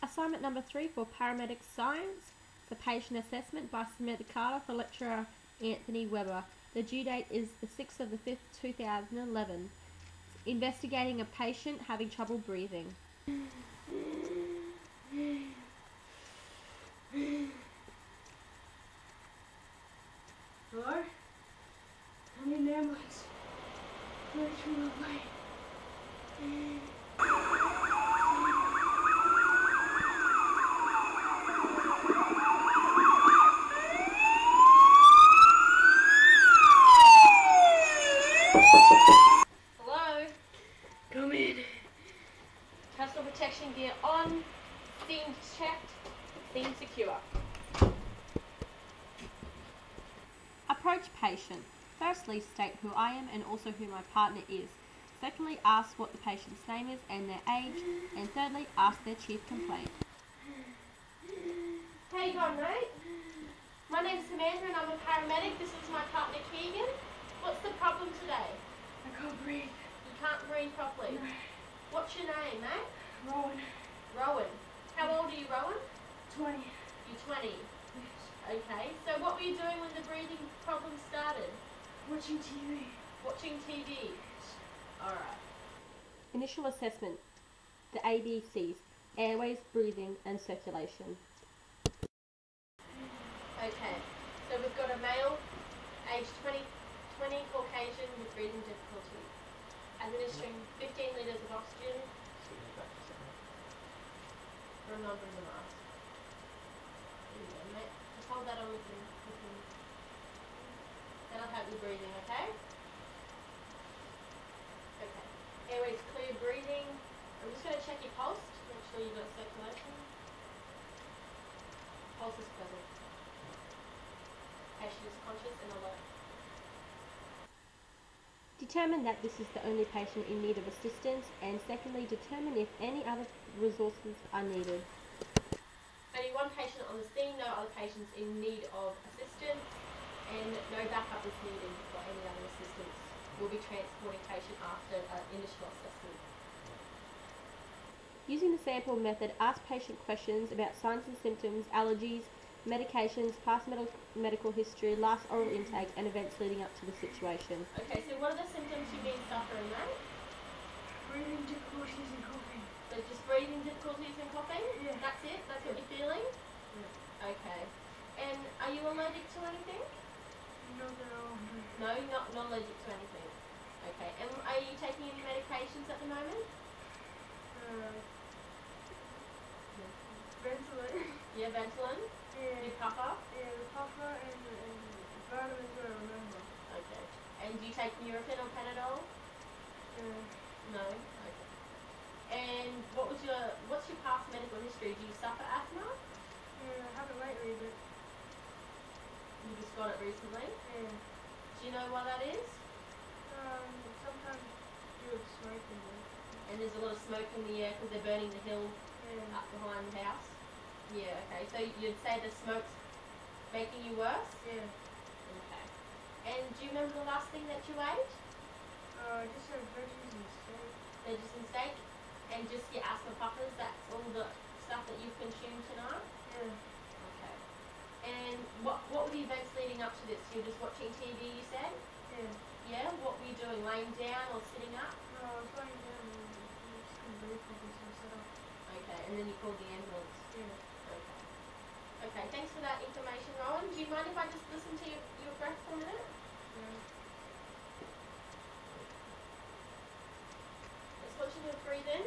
Assignment number 3 for paramedic science. The patient assessment by Samantha Carter for lecturer Anthony Webber. The due date is the 6th of the 5th, 2011. Investigating a patient having trouble breathing. Hello? I need an ambulance. I'm reaching my way. Hello? Come in. Personal protection gear on. Scene checked. Scene secure. Approach patient. Firstly, state who I am and also who my partner is. Secondly, ask what the patient's name is and their age. And thirdly, ask their chief complaint. How you going, mate? My name's Samantha and I'm a paramedic. This is my partner Keegan. What's the problem today? I can't breathe. You can't breathe properly. No. What's your name, mate? Rowan. Rowan. How old are you, Rowan? 20. You're 20. Yes. Okay, so what were you doing when the breathing problem started? Watching TV. Watching TV. Alright. Initial assessment. The ABCs. Airways, breathing and circulation. Okay, so we've got a male, age 20, Caucasian with breathing difficulty. Administering 15 litres of oxygen for a number in the mask. There you go, mate. Just hold that on with him. That'll help you breathing, okay? Okay. Airways clear, breathing. I'm just going to check your pulse to make sure you've got circulation. Pulse is present. Patient is conscious and alert. Determine that this is the only patient in need of assistance, and secondly, determine if any other resources are needed. Only one patient on the scene, no other patients in need of assistance, and no backup is needed for any other assistance. We'll be transporting patient after initial assessment. Using the sample method, ask patient questions about signs and symptoms, allergies, medications, past medical history, last oral intake, and events leading up to the situation. Okay, so what are the symptoms you've been suffering, mate? Breathing difficulties and coughing. So just breathing difficulties and coughing? Yeah. That's it? That's what you're feeling? Yeah. Okay. And are you allergic to anything? Not at all. No, not allergic to anything. Okay. And are you taking any medications at the moment? Ventolin. Yeah, Ventolin? Yeah. You puffer? Yeah, the puffer and vitamins I remember. Okay. And do you take Nurofen or Panadol? Yeah. No? Okay. And what's your past medical history? Do you suffer asthma? Yeah, I haven't lately, but You just got it recently? yeah. Do you know why that is? Sometimes you have smoke in there. And there's a lot of smoke in the air because they're burning the hill Yeah. up behind the house? Yeah, okay. So you'd say the smoke's making you worse? Yeah. Okay. And do you remember the last thing that you ate? Just have veggies and steak. Veggies and steak? And just your asthma puffers, that's all the stuff that you've consumed tonight? Yeah. Okay. And what were the events leading up to this? You were just watching TV, you said? Yeah. Yeah? What were you doing? Laying down or sitting up? No, I was lying down and just couldn't breathe properly, so I sat up. Okay. And then you called the ambulance? Yeah. Okay. Okay, thanks for that information, Rowan. Do you mind if I just listen to your breath for a minute? Yeah. Just want you to breathe in.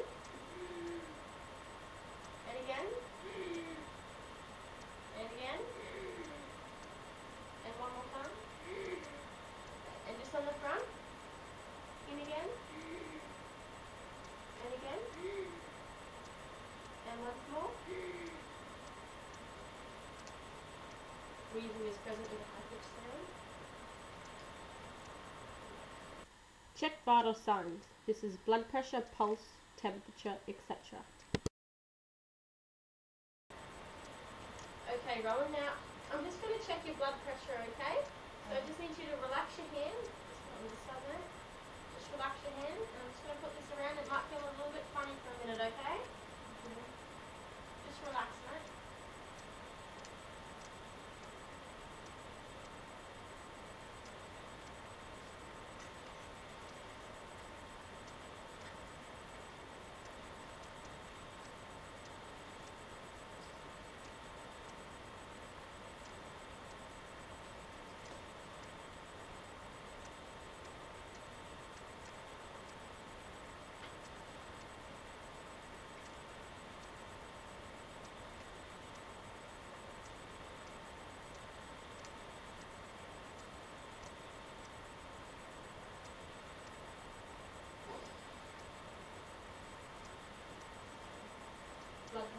And again. And again. And one more time. And just on the front. In again. And again. And once more. Breathing is present with a high pitched sound. Check vital signs. This is blood pressure, pulse, temperature, etc. Okay, Rowan, now I'm just going to check your blood pressure, okay? So I just need you to relax your hand. Just on there. Just relax your hand. And I'm just going to put this around. It might feel a little bit funny for a minute, okay?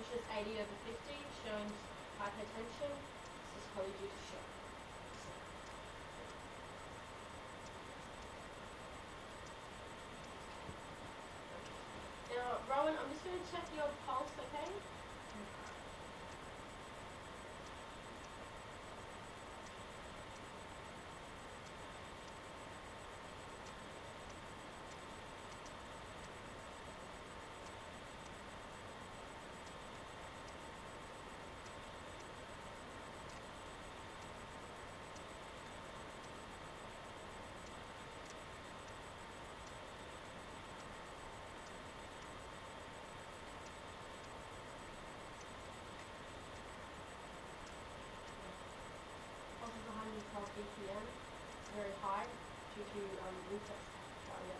temperature's 80/50, showing hypertension. This is probably due to shock. Now, Rowan, I'm just going to check your pulse, okay? Pulse is 112 BPM, very high due to reflex tachycardia.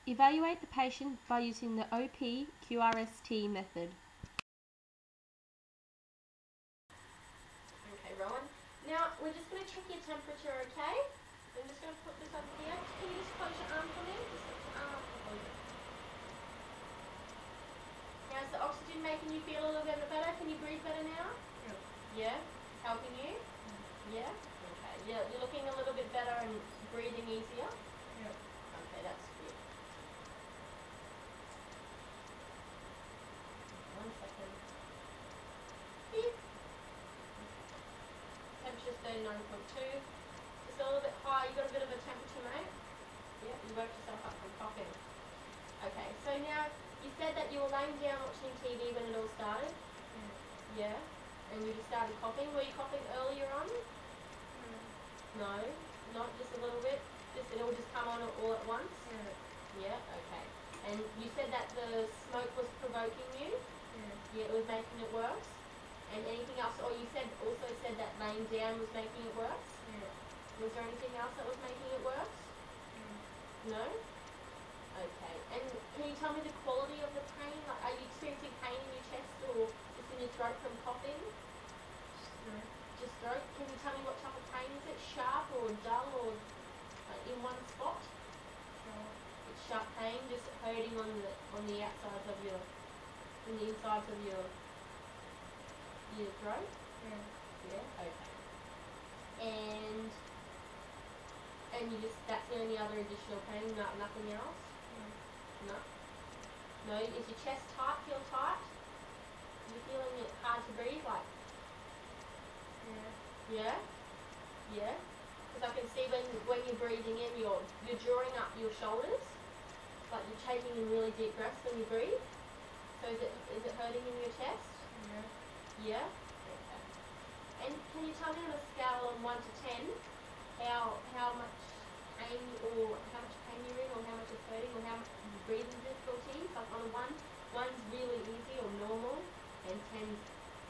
Evaluate the patient by using the OP-QRST method. Okay, Rowan. Now, we're just going to check your temperature, okay? I'm just going to put this over here. Can you just close your arm for me? Just lift your arm up and close it. Now, is the oxygen making you feel a little bit better? Can you breathe better now? Yep. Yeah? It's helping you? Yeah? Okay. Yeah, you're looking a little bit better and breathing easier? Yep. Okay, that's good. One second. Beep. Temperature's 39.2. Just a little bit high. You got a bit of a temperature, mate? Yeah, you worked yourself up from coughing. Okay, so now you said that you were laying down watching TV when it all started? Yeah. And you just started coughing. Were you coughing earlier on? No, not just a little bit. Just it all just come on all at once. Yeah. Okay. And you said that the smoke was provoking you. Yeah, it was making it worse. And anything else? Or you also said that laying down was making it worse. Was there anything else that was making it worse? No. Okay. And can you tell me the quality of the pain? Like, are you experiencing pain in your chest or just in your throat from coughing? Just throat. Can you tell me what type of pain is it? Sharp or dull or in one spot? It's sharp pain, just hurting on the outsides of the insides of your throat. Yeah. Okay. And that's the only other additional pain. Nothing else. No. No. Is your chest tight? Feel tight? You're feeling it hard to breathe, like. Yeah? Yeah? Because I can see when you're breathing in, you're drawing up your shoulders. Like you're taking in really deep breaths when you breathe. So is it hurting in your chest? Yeah? Okay. And can you tell me on a scale of 1 to 10 how much pain you're in, or how much it's hurting, or how much breathing difficulties? Like on a 1's really easy or normal, and 10's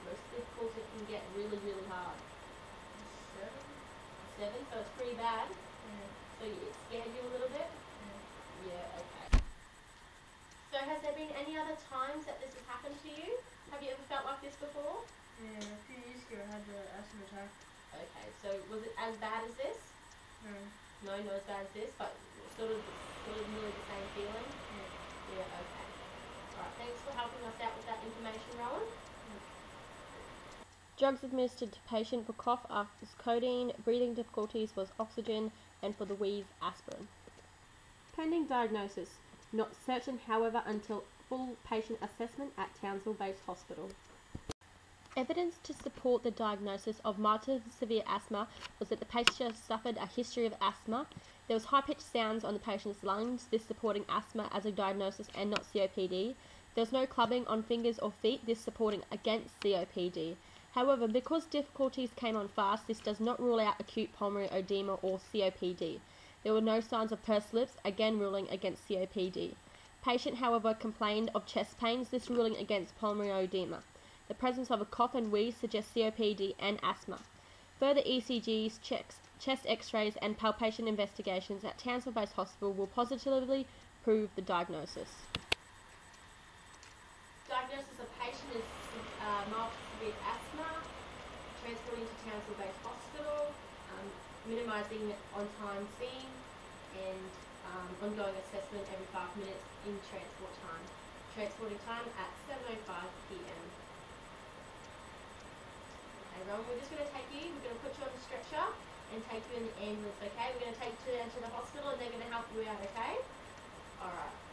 most difficult. It can get really, really hard. 7, so it's pretty bad. So it scared you a little bit? Yeah, okay. So has there been any other times that this has happened to you? Have you ever felt like this before? A few years ago I had the asthma attack. Okay, so was it as bad as this? No, not as bad as this, but sort of nearly the same feeling? Yeah, okay. Alright, thanks for helping us out with that information, Rowan. Drugs administered to patient for cough was codeine, breathing difficulties was oxygen, and for the wheeze, aspirin. Pending diagnosis. Not certain, however, until full patient assessment at Townsville-based hospital. Evidence to support the diagnosis of mild to severe asthma was that the patient suffered a history of asthma. There was high-pitched sounds on the patient's lungs, this supporting asthma as a diagnosis and not COPD. There was no clubbing on fingers or feet, this supporting against COPD. However, because difficulties came on fast, this does not rule out acute pulmonary edema or COPD. There were no signs of pursed lips, again ruling against COPD. Patient, however, complained of chest pains, this ruling against pulmonary edema. The presence of a cough and wheeze suggests COPD and asthma. Further ECGs, chest x-rays and palpation investigations at Townsville-based hospital will positively prove the diagnosis. Diagnosis of patient is mild to severe asthma, transporting to Townsville-based hospital, minimising on-time scene, and ongoing assessment every 5 minutes in transport time. Transporting time at 7:05 p.m. Okay, Ron, we're just going to take you, we're going to put you on the stretcher and take you in the ambulance, okay? We're going to take you to the hospital and they're going to help you out, okay? Alright.